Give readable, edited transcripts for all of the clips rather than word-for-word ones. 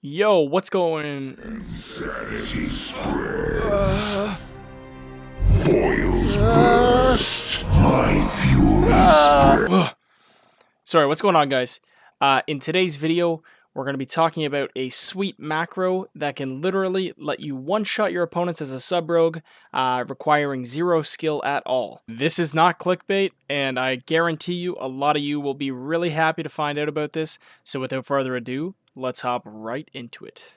Yo, what's going? Insanity spreads. Foils burst. My fury spreads. Sorry, what's going on, guys? In today's video, we're going to be talking about a sweet macro that can literally let you one-shot your opponents as a sub-rogue, requiring zero skill at all. This is not clickbait, and I guarantee you a lot of you will be really happy to find out about this. So without further ado, let's hop right into it.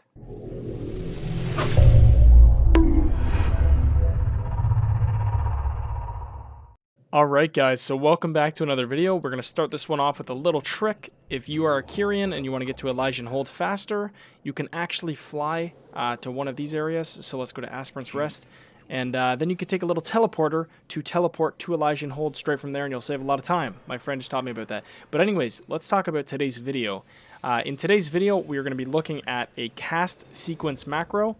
Alright guys, so welcome back to another video. We're going to start this one off with a little trick. If you are a Kyrian and you want to get to Elysian Hold faster, you can actually fly to one of these areas. So let's go to Aspirant's Rest. And then you can take a little teleporter to teleport to Elysian Hold straight from there, and you'll save a lot of time. My friend just taught me about that. But anyways, let's talk about today's video. In today's video, we are going to be looking at a cast sequence macro.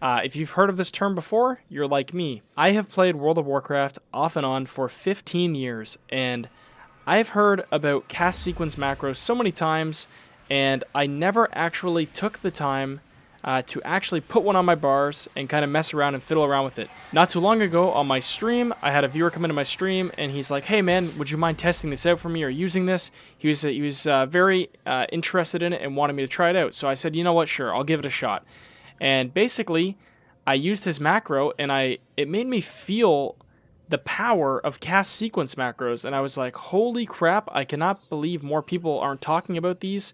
If you've heard of this term before, you're like me. I have played World of Warcraft off and on for 15 years, and I've heard about cast sequence macros so many times, and I never actually took the time to actually put one on my bars and kind of mess around and fiddle around with it. Not too long ago on my stream, I had a viewer come into my stream, and he's like, "Hey man, would you mind testing this out for me or using this?" He was very interested in it and wanted me to try it out. So I said, "You know what? Sure, I'll give it a shot." And basically, I used his macro, and it made me feel the power of cast sequence macros, and I was like, holy crap, I cannot believe more people aren't talking about these.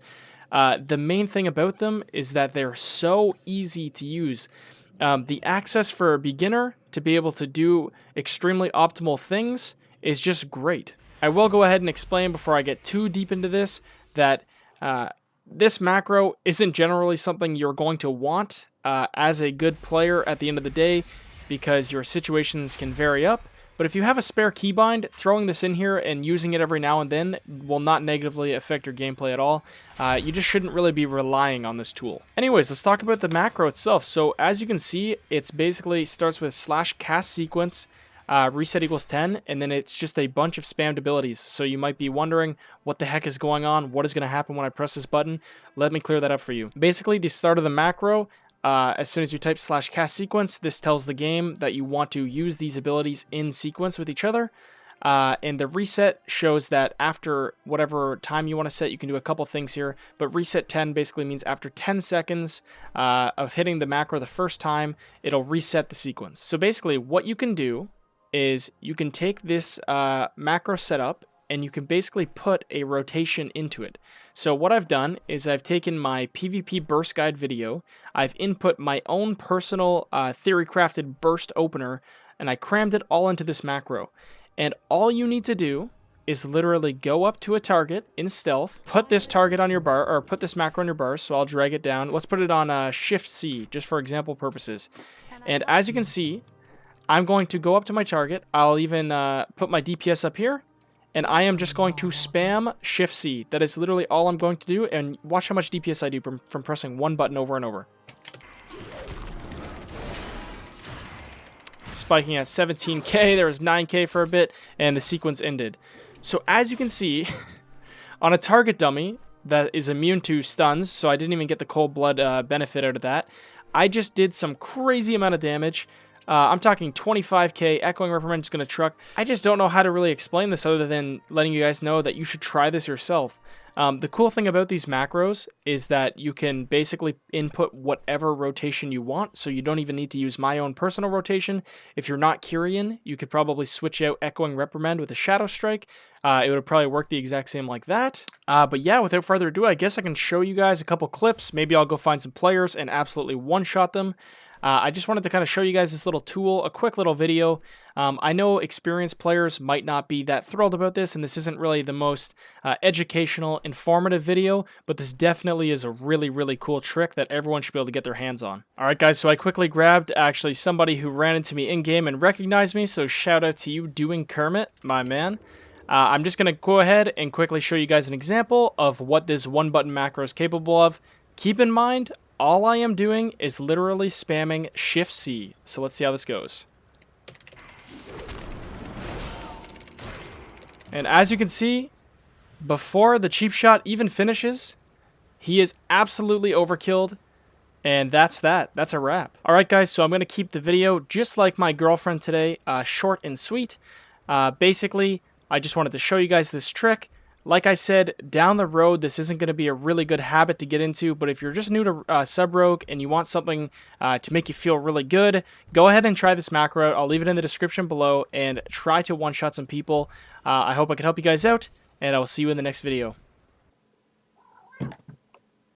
The main thing about them is that they're so easy to use. The access for a beginner to be able to do extremely optimal things is just great. I will go ahead and explain before I get too deep into this that this macro isn't generally something you're going to want as a good player at the end of the day, because your situations can vary up. But if you have a spare keybind, throwing this in here and using it every now and then will not negatively affect your gameplay at all. You just shouldn't really be relying on this tool. Anyways, let's talk about the macro itself. So as you can see, it's basically starts with /castSequence, reset equals 10, and then it's just a bunch of spammed abilities. So you might be wondering what the heck is going on, what is going to happen when I press this button. Let me clear that up for you. Basically, the start of the macro, as soon as you type /castSequence, this tells the game that you want to use these abilities in sequence with each other. And the reset shows that after whatever time you want to set, you can do a couple things here. But reset 10 basically means after 10 seconds of hitting the macro the first time, it'll reset the sequence. So basically, what you can do is you can take this macro setup and you can basically put a rotation into it. So what I've done is I've taken my PvP burst guide video, I've input my own personal theory crafted burst opener, and I crammed it all into this macro. And all you need to do is literally go up to a target in stealth, put this target on your bar, or put this macro on your bar, so I'll drag it down. Let's put it on Shift C, just for example purposes. And as you can see, I'm going to go up to my target. I'll even put my DPS up here, and I am just going to spam Shift C. That is literally all I'm going to do, and watch how much DPS I do from pressing one button over and over. Spiking at 17k, there was 9k for a bit, and the sequence ended. So as you can see, on a target dummy that is immune to stuns, so I didn't even get the cold blood benefit out of that, I just did some crazy amount of damage. I'm talking 25k, Echoing Reprimand is going to truck. I just don't know how to really explain this other than letting you guys know that you should try this yourself. The cool thing about these macros is that you can basically input whatever rotation you want, so you don't even need to use my own personal rotation. If you're not Kyrian, you could probably switch out Echoing Reprimand with a Shadowstrike. It would probably work the exact same like that. But yeah, without further ado, I guess I can show you guys a couple clips. Maybe I'll go find some players and absolutely one-shot them. I just wanted to kind of show you guys this little tool, a quick little video. I know experienced players might not be that thrilled about this, and this isn't really the most educational, informative video, but this definitely is a really, really cool trick that everyone should be able to get their hands on. Alright guys, so I quickly grabbed actually somebody who ran into me in-game and recognized me, so shout out to you, Doing Kermit, my man. I'm just going to go ahead and quickly show you guys an example of what this one-button macro is capable of. Keep in mind, all I am doing is literally spamming Shift C. So let's see how this goes. And as you can see, before the cheap shot even finishes, he is absolutely overkilled. And that's that. That's a wrap. All right, guys, so I'm going to keep the video just like my girlfriend today, short and sweet. Basically, I just wanted to show you guys this trick. Like I said, down the road, this isn't going to be a really good habit to get into, but if you're just new to Sub-Rogue and you want something to make you feel really good, go ahead and try this macro. I'll leave it in the description below, and try to one-shot some people. I hope I can help you guys out, and I will see you in the next video.